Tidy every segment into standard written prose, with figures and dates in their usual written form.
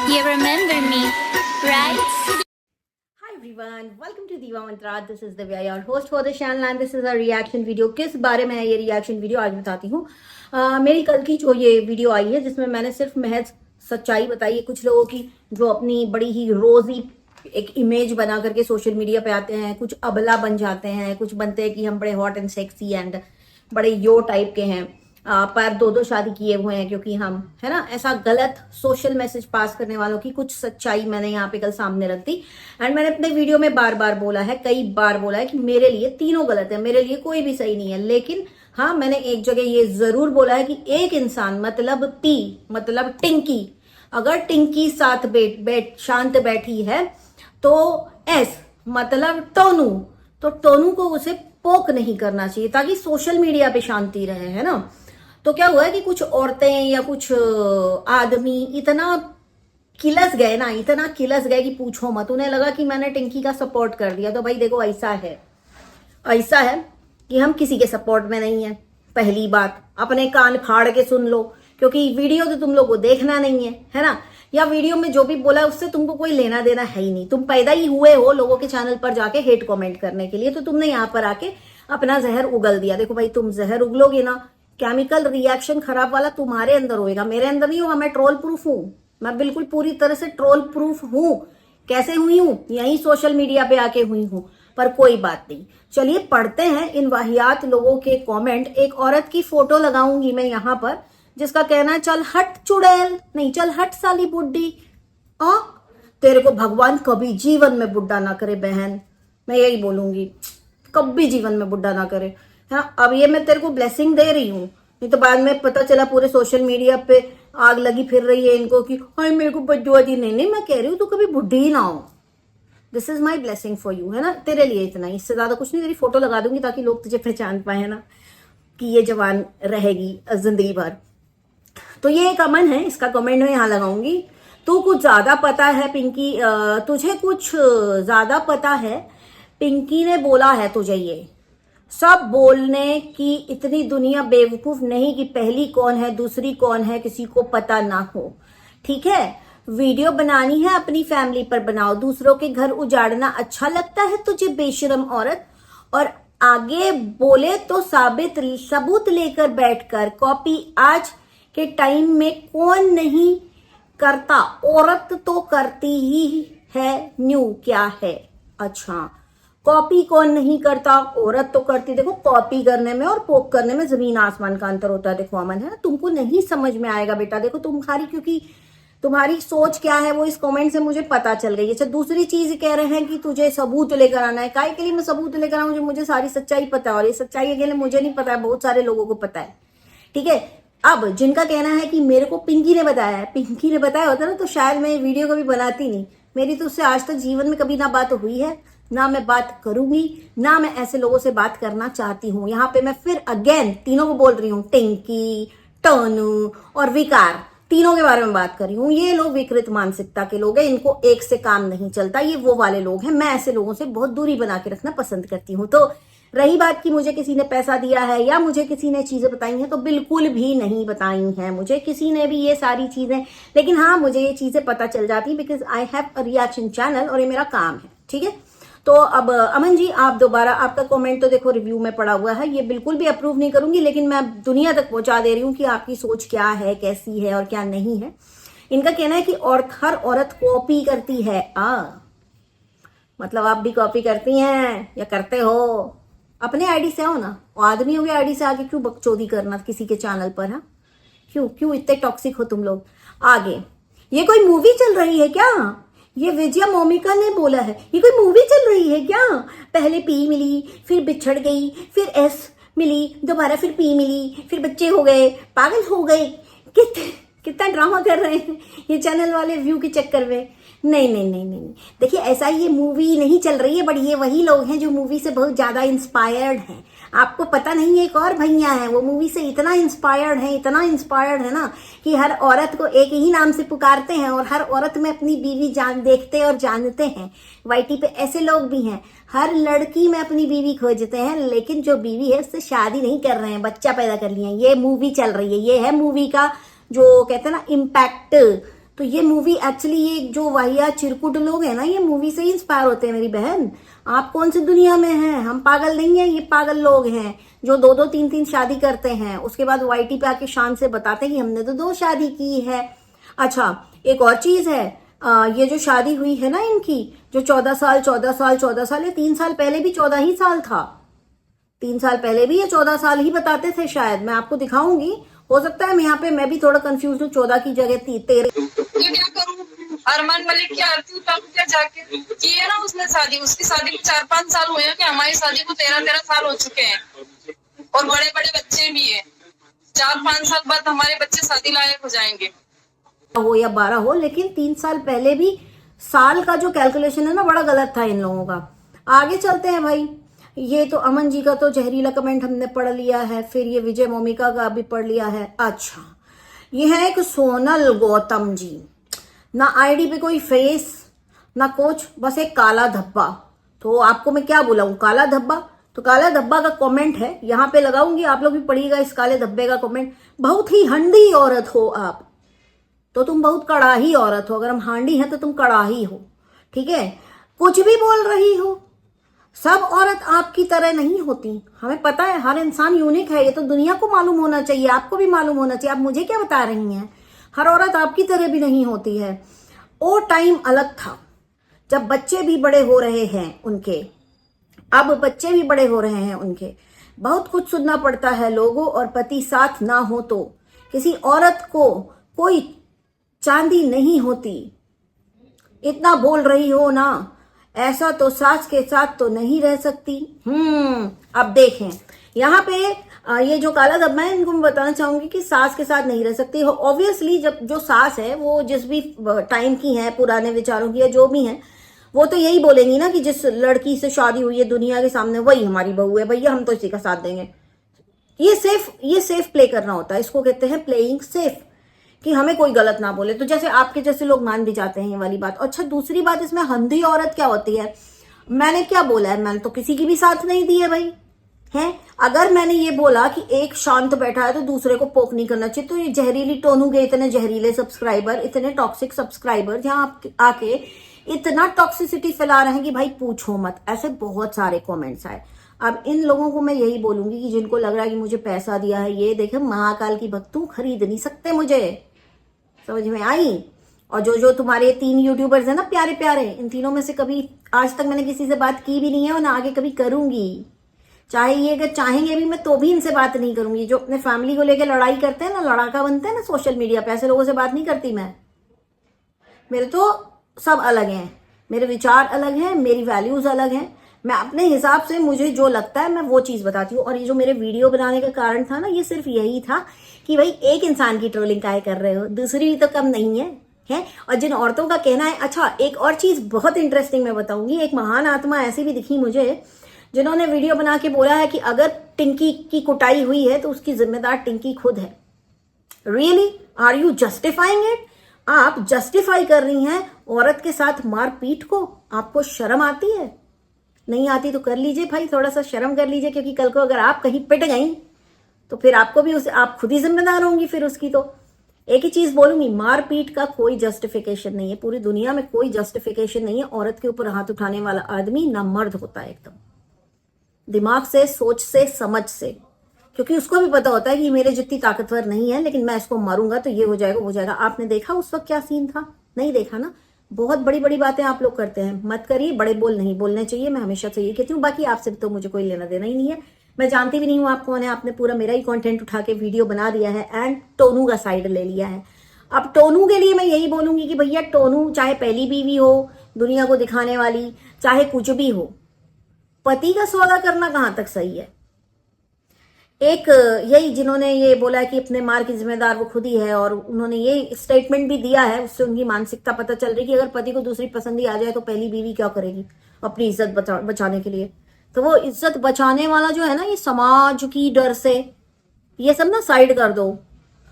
You remember me, right? Hi everyone, welcome to Diva Mantra. This is Divya, your host for the channel and this is a reaction video. किस बारे में है ये reaction video आज बताती हूँ। मेरी कल की जो ये वीडियो आई है जिसमें मैंने सिर्फ महज सच्चाई बताई है कुछ लोगों की जो अपनी बड़ी ही रोजी एक इमेज बना करके सोशल मीडिया पे आते हैं, कुछ अबला बन जाते हैं, कुछ बनते हैं कि हम बड़े हॉट एंड सेक्सी एंड बड़े यो टाइप के हैं, पर दो शादी किए हुए हैं क्योंकि हम, है ना, ऐसा गलत सोशल मैसेज पास करने वालों की कुछ सच्चाई मैंने यहाँ पे कल सामने रख दी। एंड मैंने अपने वीडियो में बार बार बोला है, कई बार बोला है कि मेरे लिए तीनों गलत है, मेरे लिए कोई भी सही नहीं है। लेकिन हाँ, मैंने एक जगह ये जरूर बोला है कि एक इंसान मतलब पी मतलब टिंकी, अगर टिंकी साथ बैठ शांत बैठी है तो एस मतलब टोनू, तो टोनू को उसे पोक नहीं करना चाहिए ताकि सोशल मीडिया पे शांति रहे, है ना। तो क्या हुआ है कि कुछ औरतें या कुछ आदमी इतना किलस गए ना, इतना किलस गए कि पूछो मत। उन्हें लगा कि मैंने टिंकी का सपोर्ट कर दिया। तो भाई देखो, ऐसा है कि हम किसी के सपोर्ट में नहीं है। पहली बात, अपने कान फाड़ के सुन लो क्योंकि वीडियो तो तुम लोग को देखना नहीं है ना। या वीडियो में जो भी बोला है उससे तुमको कोई लेना देना है ही नहीं। तुम पैदा ही हुए हो लोगों के चैनल पर जाके हेट कमेंट करने के लिए, तो तुमने यहाँ पर आके अपना जहर उगल दिया। देखो भाई, तुम जहर उगलोगे ना, केमिकल रिएक्शन खराब वाला तुम्हारे अंदर होएगा, मेरे अंदर नहीं होगा। मैं ट्रोल प्रूफ हूं, मैं बिल्कुल पूरी तरह से ट्रोल प्रूफ हूं। कैसे हुई हूं? यही सोशल मीडिया पे आके हुई हूं। पर कोई बात नहीं, चलिए पढ़ते हैं इन वाहियात लोगों के कमेंट। एक औरत की फोटो लगाऊंगी मैं यहाँ पर जिसका कहना है, चल हट चुड़ैल, नहीं चल हट साली बुड्ढी, तेरे को भगवान कभी जीवन में बुढ़ा ना करे बहन। मैं यही बोलूंगी, कभी जीवन में बुढ़ा ना करे। हाँ, अब ये मैं तेरे को ब्लेसिंग दे रही हूँ, नहीं तो बाद में पता चला पूरे सोशल मीडिया पे आग लगी फिर रही है इनको कि हाय मेरे को बद्दुआ दी। नहीं, मैं कह रही हूँ तू कभी बुढ़ी ही ना हो। This is my blessing for you, है ना, तेरे लिए इतना ही, इससे ज्यादा कुछ नहीं। तेरी फोटो लगा दूंगी ताकि लोग तुझे पहचान पाए ना कि ये जवान रहेगी जिंदगी भर। तो ये एक अमन है, इसका कमेंट मैं यहाँ लगाऊंगी। तू कुछ ज्यादा पता है पिंकी, तुझे कुछ ज्यादा पता है, पिंकी ने बोला है तुझे ये सब बोलने की। इतनी दुनिया बेवकूफ नहीं कि पहली कौन है दूसरी कौन है किसी को पता ना हो। ठीक है, वीडियो बनानी है अपनी फैमिली पर बनाओ, दूसरों के घर उजाड़ना अच्छा लगता है तुझे बेशरम औरत। और आगे बोले तो सबूत लेकर बैठकर कॉपी आज के टाइम में कौन नहीं करता, औरत तो करती ही है, न्यू क्या है। अच्छा, कॉपी कौन नहीं करता, औरत तो करती। देखो, कॉपी करने में और पोक करने में जमीन आसमान का अंतर होता है। देखो अमन, है ना, तुमको नहीं समझ में आएगा बेटा। देखो तुम्हारी, क्योंकि तुम्हारी सोच क्या है वो इस कमेंट से मुझे पता चल गई है। अच्छा, दूसरी चीज कह रहे हैं कि तुझे सबूत लेकर आना है। काहे के लिए मैं सबूत लेकर आऊं? मुझे सारी सच्चाई पता है, और ये सच्चाई के लिए मुझे नहीं पता है, बहुत सारे लोगों को पता है। ठीक है, अब जिनका कहना है कि मेरे को पिंकी ने बताया है, पिंकी ने बताया होता ना तो शायद मैं वीडियो कभी बनाती नहीं। मेरी तो उससे आज तक जीवन में कभी ना बात हुई है, ना मैं बात करूंगी, ना मैं ऐसे लोगों से बात करना चाहती हूँ। यहाँ पे मैं फिर अगेन तीनों को बोल रही हूँ, टिंकी, टोनू और विकार, तीनों के बारे में बात कर रही हूँ। ये लोग विकृत मानसिकता के लोग हैं, इनको एक से काम नहीं चलता, ये वो वाले लोग हैं। मैं ऐसे लोगों से बहुत दूरी बना के रखना पसंद करती हूँ। तो रही बात कि मुझे किसी ने पैसा दिया है या मुझे किसी ने चीजें बताई हैं, तो बिल्कुल भी नहीं बताई हैं मुझे किसी ने भी ये सारी चीजें। लेकिन हाँ, मुझे ये चीजें पता चल जाती because I have a reaction channel और ये मेरा काम है। ठीक है, तो अब अमन जी, आप दोबारा, आपका कमेंट तो देखो रिव्यू में पड़ा हुआ है, ये बिल्कुल भी अप्रूव नहीं करूंगी, लेकिन मैं दुनिया तक पहुंचा दे रही हूँ कि आपकी सोच क्या है, कैसी है और क्या नहीं है। इनका कहना है कि हर औरत कॉपी करती है। मतलब आप भी कॉपी करती हैं या करते हो? अपने आईडी से आओ ना, आदमियों की आईडी से आगे क्यों बकचोदी करना किसी के चैनल पर? हाँ, क्यों इतने टॉक्सिक हो तुम लोग? आगे, ये कोई मूवी चल रही है क्या? ये विजया मोमिका ने बोला है, ये कोई मूवी चल रही है क्या? पहले पी मिली, फिर बिछड़ गई, फिर एस मिली, दोबारा फिर पी मिली, फिर बच्चे हो गए, पागल हो गए। कितना ड्रामा कर रहे हैं ये चैनल वाले व्यू के चक्कर में। नहीं, देखिए ऐसा ये मूवी नहीं चल रही है, बट ये वही लोग हैं जो मूवी से बहुत ज्यादा इंस्पायर्ड हैं। आपको पता नहीं, एक और भैया है वो मूवी से इतना इंस्पायर्ड है ना कि हर औरत को एक ही नाम से पुकारते हैं और हर औरत में अपनी बीवी देखते और जानते हैं। वाईटी पे ऐसे लोग भी हैं, हर लड़की में अपनी बीवी खोजते हैं, लेकिन जो बीवी है उससे शादी नहीं कर रहे हैं, बच्चा पैदा कर लिए हैं। ये मूवी चल रही है, ये है मूवी का जो कहते हैं ना इम्पैक्ट, तो ये मूवी एक्चुअली, ये जो वाहियात चिरकुट लोग हैं ना, ये मूवी से ही इंस्पायर होते हैं मेरी बहन। आप कौन सी दुनिया में हैं? हम पागल नहीं है, ये पागल लोग हैं जो दो दो तीन तीन शादी करते हैं, उसके बाद वाईटी पे आके शान से बताते हैं कि हमने तो 2 शादी की है। अच्छा, एक और चीज है, ये जो शादी हुई है ना इनकी, जो 14 साल 14 साल 14 साल, ये 3 साल पहले भी 14 ही साल था। 3 साल पहले भी ये 14 साल ही बताते थे शायद, मैं आपको दिखाऊंगी। हो सकता है मैं यहाँ पे मैं भी थोड़ा कंफ्यूज हूँ, 14 की जगह 13। ये क्या करूं? अरमान मलिक की आरती उतार क्या जाके की है ना उसने शादी, उसकी शादी को 4-5 साल हुए हैं कि हमारी शादी को 13-13 साल हो चुके हैं और बड़े बड़े बच्चे भी हैं। 4-5 साल बाद हमारे बच्चे शादी लायक हो जाएंगे, हो या 12 हो, लेकिन 3 साल पहले भी साल का जो कैलकुलेशन है ना, बड़ा गलत था इन लोगों का। आगे चलते हैं भाई। ये तो अमन जी का तो जहरीला कमेंट हमने पढ़ लिया है, फिर ये विजय मोमिका का भी पढ़ लिया है। अच्छा, ये है एक सोनल गौतम जी, ना आईडी पे कोई फेस ना कुछ, बस एक काला धब्बा। तो आपको मैं क्या बुलाऊं, काला धब्बा? तो काला धब्बा का कमेंट है, यहाँ पे लगाऊंगी, आप लोग भी पढ़िएगा इस काले धब्बे का कमेंट। बहुत ही हंडी औरत हो आप, तो तुम बहुत कड़ाही औरत हो। अगर हम हांडी हैं तो तुम कड़ाही हो, ठीक है? कुछ भी बोल रही हो। सब औरत आपकी तरह नहीं होती, हमें पता है, हर इंसान यूनिक है, ये तो दुनिया को मालूम होना चाहिए, आपको भी मालूम होना चाहिए। आप मुझे क्या बता रही हैं? हर औरत आपकी तरह भी नहीं होती है। वो टाइम अलग था जब बच्चे भी बड़े हो रहे हैं उनके, अब बच्चे भी बड़े हो रहे हैं उनके। बहुत कुछ सुनना पड़ता है लोगों, और पति साथ ना हो तो किसी औरत को कोई चांदी नहीं होती। इतना बोल रही हो ना, ऐसा तो सास के साथ तो नहीं रह सकती। अब देखें यहाँ पे ये जो काला धब्बा है, इनको मैं बताना चाहूंगी कि सास के साथ नहीं रह सकती। ऑब्वियसली जब जो सास है वो जिस भी टाइम की है, पुराने विचारों की है, जो भी है, वो तो यही बोलेंगी ना कि जिस लड़की से शादी हुई है दुनिया के सामने वही हमारी बहू है, भैया हम तो इसी का साथ देंगे। ये सेफ प्ले करना होता है, इसको कहते हैं प्लेइंग सेफ, कि हमें कोई गलत ना बोले। तो जैसे आपके जैसे लोग मान भी जाते हैं ये वाली बात। अच्छा, दूसरी बात, इसमें हंधी औरत क्या होती है? मैंने क्या बोला है? मैंने तो किसी की भी साथ नहीं दी है भाई, है? अगर मैंने ये बोला कि एक शांत बैठा है तो दूसरे को पोक नहीं करना चाहिए, तो ये जहरीली टोनू के इतने जहरीले सब्सक्राइबर, इतने टॉक्सिक सब्सक्राइबर जहां आके इतना टॉक्सिसिटी फैला रहे हैं कि भाई पूछो मत। ऐसे बहुत सारे कमेंट्स आए। अब इन लोगों को मैं यही बोलूंगी कि जिनको लग रहा है कि मुझे पैसा दिया है, ये देखे महाकाल की भक्त हूं, खरीद नहीं सकते मुझे, समझ में आई? और जो तुम्हारे 3 यूट्यूबर्स हैं ना प्यारे प्यारे, इन तीनों में से कभी आज तक मैंने किसी से बात की भी नहीं है और ना आगे कभी करूंगी। चाहे ये अगर चाहेंगे भी मैं तो भी इनसे बात नहीं करूंगी। जो अपने फैमिली को लेकर लड़ाई करते हैं ना, लड़ाका बनते हैं ना सोशल मीडिया पे, ऐसे लोगों से बात नहीं करती मैं। मेरे तो सब अलग हैं, मेरे विचार अलग हैं, मेरी वैल्यूज अलग हैं। मैं अपने हिसाब से मुझे जो लगता है मैं वो चीज बताती हूँ। और ये जो मेरे वीडियो बनाने का कारण था ना, ये सिर्फ यही था कि भाई एक इंसान की ट्रोलिंग काहे कर रहे हो, दूसरी भी तो कम नहीं है, है? और जिन औरतों का कहना है, अच्छा एक और चीज बहुत इंटरेस्टिंग मैं बताऊंगी। एक महान आत्मा ऐसी भी दिखी मुझे जिन्होंने वीडियो बना के बोला है कि अगर टिंकी की कुटाई हुई है तो उसकी जिम्मेदार टिंकी खुद है। Really? Are you justifying it? आप जस्टिफाई कर रही हैं औरत के साथ मारपीट को? आपको शर्म आती है? नहीं आती तो कर लीजिए भाई, थोड़ा सा शर्म कर लीजिए, क्योंकि कल को अगर आप कहीं पिट गई तो फिर आपको भी आप खुद ही जिम्मेदार होंगी फिर उसकी। तो एक ही चीज बोलूंगी, मारपीट का कोई जस्टिफिकेशन नहीं है, पूरी दुनिया में कोई जस्टिफिकेशन नहीं है। औरत के ऊपर हाथ उठाने वाला आदमी ना मर्द होता है, एकदम दिमाग से, सोच से, समझ से, क्योंकि उसको भी पता होता है कि मेरे जितनी ताकतवर नहीं है, लेकिन मैं इसको मारूंगा तो ये हो जाएगा, वो जाएगा। आपने देखा उस वक्त क्या सीन था? नहीं देखा ना? बहुत बड़ी बड़ी बातें आप लोग करते हैं, मत करिए, बड़े बोल नहीं बोलने चाहिए। मैं हमेशा से ये कहती हूँ, बाकी आपसे तो मुझे कोई लेना देना ही नहीं है। मैं जानती भी नहीं हूँ आप कौन है, आपने पूरा मेरा ही कंटेंट उठा के वीडियो बना दिया है एंड टोनू का साइड ले लिया है। अब टोनू के लिए मैं यही बोलूंगी कि भैया टोनू चाहे पहली बीवी हो दुनिया को दिखाने वाली, चाहे कुछ भी हो, पति का सौदा करना कहां तक सही है? एक यही जिन्होंने ये बोला कि अपने मार की जिम्मेदार वो खुद ही है, और उन्होंने ये स्टेटमेंट भी दिया है, उससे उनकी मानसिकता पता चल रही कि अगर पति को दूसरी पसंदी आ जाए तो पहली बीवी क्या करेगी अपनी इज्जत बचाने के लिए। तो वो इज्जत बचाने वाला जो है ना, ये समाज की डर से ये सब ना साइड कर दो।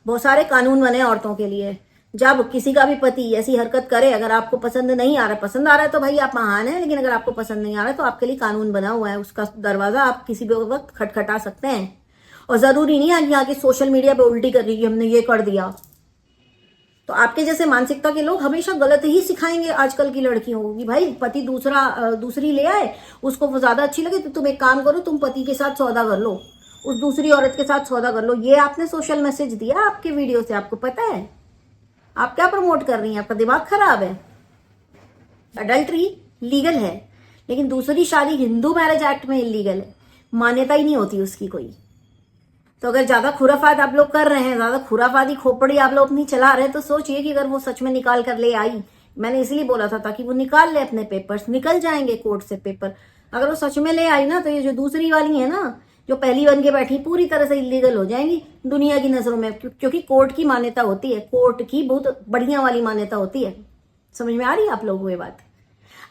बहुत सारे कानून बने औरतों के लिए। जब किसी का भी पति ऐसी हरकत करे, अगर आपको पसंद नहीं आ रहा, पसंद आ रहा है तो भाई आप महान है, लेकिन अगर आपको पसंद नहीं आ रहा है तो आपके लिए कानून बना हुआ है, उसका दरवाजा आप किसी भी वक्त खटखटा सकते हैं। और जरूरी नहीं है आगे सोशल मीडिया पे उल्टी कर रही कि हमने ये कर दिया। तो आपके जैसे मानसिकता के लोग हमेशा गलत ही सिखाएंगे आजकल की लड़कियों को कि भाई पति दूसरी ले आए, उसको वो ज्यादा अच्छी लगे तो तुम एक काम करो, तुम पति के साथ सौदा कर लो, उस दूसरी औरत के साथ सौदा कर लो। ये आपने सोशल मैसेज दिया आपके वीडियो से, आपको पता है आप क्या प्रमोट कर रही हैं? आपका दिमाग खराब है। अडल्ट्री लीगल है, लेकिन दूसरी शादी हिंदू मैरिज एक्ट में इलीगल है, मान्यता ही नहीं होती उसकी कोई। तो अगर ज्यादा खुराफात आप लोग कर रहे हैं, ज्यादा खुराफाती खोपड़ी आप लोग अपनी चला रहे हैं, तो सोचिए कि अगर वो सच में निकाल कर ले आई, मैंने इसलिए बोला था ताकि वो निकाल ले अपने पेपर्स, निकल जाएंगे कोर्ट से पेपर। अगर वो सच में ले आई ना, तो ये जो दूसरी वाली है ना, जो पहली बन के बैठी, पूरी तरह से इलीगल हो जाएंगी दुनिया की नजरों में, क्योंकि कोर्ट की मान्यता होती है, कोर्ट की बहुत बढ़िया वाली मान्यता होती है। समझ में आ रही है आप लोगों को ये बात?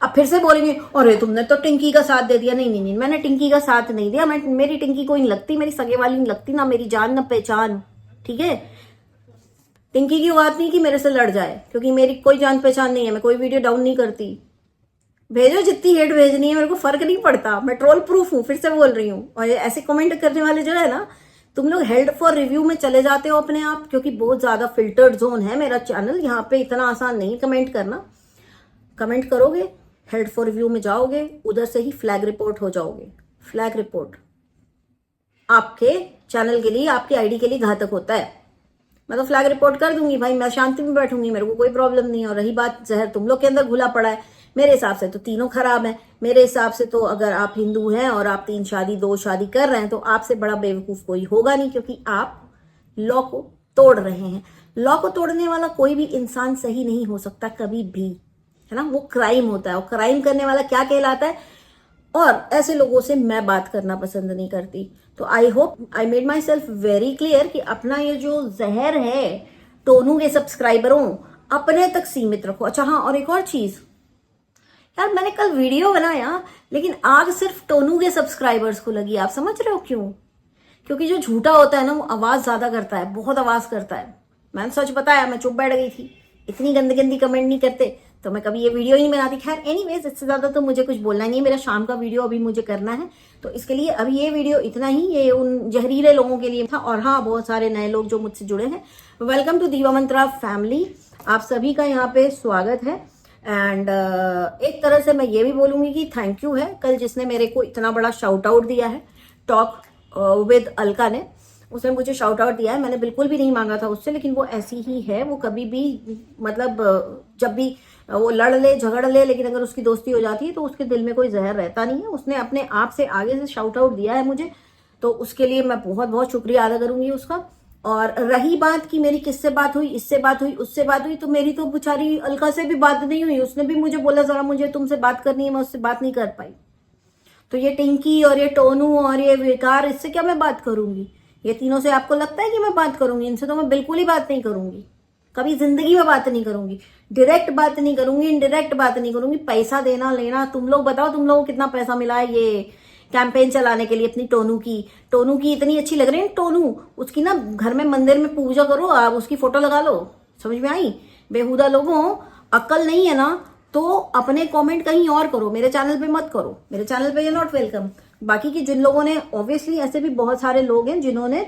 अब फिर से बोलेंगे अरे तुमने तो टिंकी का साथ दे दिया। नहीं नहीं नहीं, मैंने टिंकी का साथ नहीं दिया। मेरी टिंकी कोई नहीं लगती, मेरी सगे वाली नहीं लगती, ना मेरी जान ना पहचान, ठीक है। टिंकी की बात नहीं कि मेरे से लड़ जाए, क्योंकि मेरी कोई जान पहचान नहीं है, मैं कोई वीडियो डाउन नहीं करती। भेजो जितनी हेट भेजनी है, मेरे को फर्क नहीं पड़ता, मैं ट्रोल प्रूफ हूँ, फिर से बोल रही हूँ। और ऐसे कमेंट करने वाले जो है ना, तुम लोग हेल्ड फॉर रिव्यू में चले जाते हो अपने आप, क्योंकि बहुत ज्यादा फिल्टर्ड जोन है मेरा चैनल, यहाँ पे इतना आसान नहीं कमेंट करना। कमेंट करोगे, हेल्ड फॉर रिव्यू में जाओगे, उधर से ही फ्लैग रिपोर्ट हो जाओगे। फ्लैग रिपोर्ट आपके चैनल के लिए, आपकी आईडी के लिए घातक होता है। मैं तो फ्लैग रिपोर्ट कर दूंगी भाई, मैं शांति में बैठूंगी, मेरे को कोई प्रॉब्लम नहीं है। और रही बात जहर तुम लोग के अंदर घुला पड़ा है, मेरे हिसाब से तो तीनों खराब है। मेरे हिसाब से तो अगर आप हिंदू हैं और आप 3 शादी 2 शादी कर रहे हैं, तो आपसे बड़ा बेवकूफ कोई होगा नहीं, क्योंकि आप लॉ को तोड़ रहे हैं। लॉ को तोड़ने वाला कोई भी इंसान सही नहीं हो सकता कभी भी, है ना। वो क्राइम होता है, और क्राइम करने वाला क्या कहलाता है। और ऐसे लोगों से मैं बात करना पसंद नहीं करती। तो I hope I made my self very clear कि अपना ये जो जहर है टोनू के सब्सक्राइबरों, अपने तक सीमित रखो। अच्छा हाँ, और एक और चीज यार, मैंने कल वीडियो बनाया, लेकिन आग सिर्फ टोनू के सब्सक्राइबर्स को लगी। आप समझ रहे हो क्यों? क्योंकि जो झूठा होता है ना, वो आवाज ज्यादा करता है, बहुत आवाज करता है। मैंने सच बताया, मैं चुप बैठ गई थी। इतनी गंदी गंदी कमेंट नहीं करते तो मैं कभी ये वीडियो ही नहीं बनाती। खैर एनीवेज, इससे ज्यादा तो मुझे कुछ बोलना नहीं है, मेरा शाम का वीडियो अभी मुझे करना है, तो इसके लिए अभी ये वीडियो इतना ही, ये उन जहरीले लोगों के लिए था। और हाँ, बहुत सारे नए लोग जो मुझसे जुड़े हैं, वेलकम टू दीवा मंत्रा फैमिली, आप सभी का यहाँ पे स्वागत है। एंड एक तरह से मैं ये भी बोलूंगी कि थैंक यू है कल जिसने मेरे को इतना बड़ा शाउट आउट दिया है, टॉक विद अलका ने, उसने मुझे शाउट आउट दिया है। मैंने बिल्कुल भी नहीं मांगा था उससे, लेकिन वो ऐसी ही है, वो कभी भी मतलब जब भी वो लड़ ले झगड़ ले, लेकिन अगर उसकी दोस्ती हो जाती है तो उसके दिल में कोई जहर रहता नहीं है। उसने अपने आप से आगे से शाउट आउट दिया है मुझे, तो उसके लिए मैं बहुत बहुत शुक्रिया अदा करूंगी उसका। और रही बात कि मेरी किससे बात हुई, इससे बात हुई, उससे बात हुई, तो मेरी तो बेचारी अलका से भी बात नहीं हुई। उसने भी मुझे बोला जरा मुझे तुमसे बात करनी है, मैं उससे बात नहीं कर पाई। तो ये टिंकी और ये टोनू और ये विकार, इससे क्या मैं बात करूंगी? ये तीनों से आपको लगता है कि मैं बात करूंगी? इनसे तो मैं बिल्कुल ही बात नहीं करूंगी, कभी जिंदगी में बात नहीं करूंगी। डायरेक्ट बात नहीं करूंगी, इनडायरेक्ट बात नहीं करूंगी। पैसा देना लेना, तुम लोग बताओ तुम लोगों को कितना पैसा मिला है ये कैंपेन चलाने के लिए अपनी टोनू की इतनी अच्छी लग रही है टोनू, उसकी ना घर में मंदिर में पूजा करो, आप उसकी फोटो लगा लो। समझ में आई? बेहुदा लोगों, अक्ल नहीं है ना तो अपने कमेंट कहीं और करो, मेरे चैनल पे मत करो, मेरे चैनल पे यू नॉट वेलकम। बाकी की जिन लोगों ने, ऑब्वियसली ऐसे भी बहुत सारे लोग हैं जिन्होंने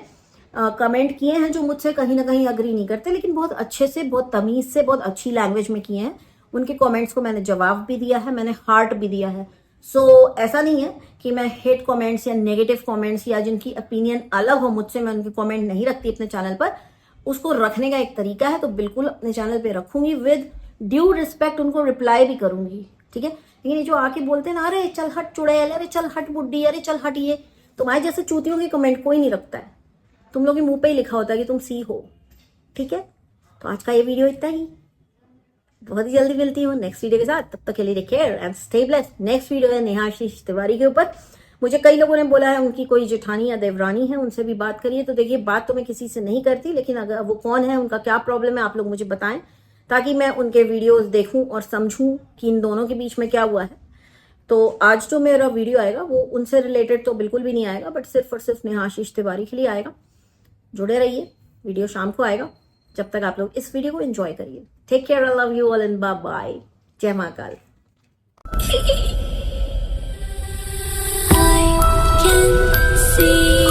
कमेंट किए हैं जो मुझसे कहीं ना कहीं अग्री नहीं करते, लेकिन बहुत अच्छे से, बहुत तमीज से, बहुत अच्छी लैंग्वेज में किए हैं। उनके कमेंट्स को मैंने जवाब भी दिया है, मैंने हार्ट भी दिया है। सो ऐसा नहीं है कि मैं हेट कमेंट्स या नेगेटिव कमेंट्स या जिनकी ओपिनियन अलग हो मुझसे, मैं उनके कमेंट नहीं रखती अपने चैनल पर। उसको रखने का एक तरीका है, तो बिल्कुल अपने चैनल पे रखूंगी, विद ड्यू रिस्पेक्ट उनको रिप्लाई भी करूंगी, ठीक है। लेकिन ये जो आके बोलते हैं ना, अरे चल हट चुड़ैल, अरे चल हट बुड्ढी, अरे चल हट, ये तुम्हारे जैसे चूतियों के कमेंट कोई नहीं रखता है। तुम लोग के मुंह पे ही लिखा होता है कि तुम सी हो, ठीक है। तो आज का ये वीडियो इतना ही, बहुत ही जल्दी मिलती हूँ नेक्स्ट वीडियो के साथ। तब तक के लिए take care and stay blessed. Next video है नेहा आशीष तिवारी के ऊपर। मुझे कई लोगों ने बोला है उनकी कोई जेठानी या देवरानी है, उनसे भी बात करिए। तो देखिए, बात तो मैं किसी से नहीं करती, लेकिन अगर वो कौन है, उनका क्या प्रॉब्लम है, आप लोग मुझे बताएं, ताकि मैं उनके वीडियोस देखूं और समझूं कि इन दोनों के बीच में क्या हुआ है। तो आज जो मेरा वीडियो आएगा वो उनसे रिलेटेड तो बिल्कुल भी नहीं आएगा, बट सिर्फ और सिर्फ नेहा आशीष तिवारी के लिए आएगा। जुड़े रहिए, वीडियो शाम को आएगा। जब तक आप लोग इस वीडियो को एंजॉय करिए। Take care, I love you all and bye bye. जय महाकाल। I can see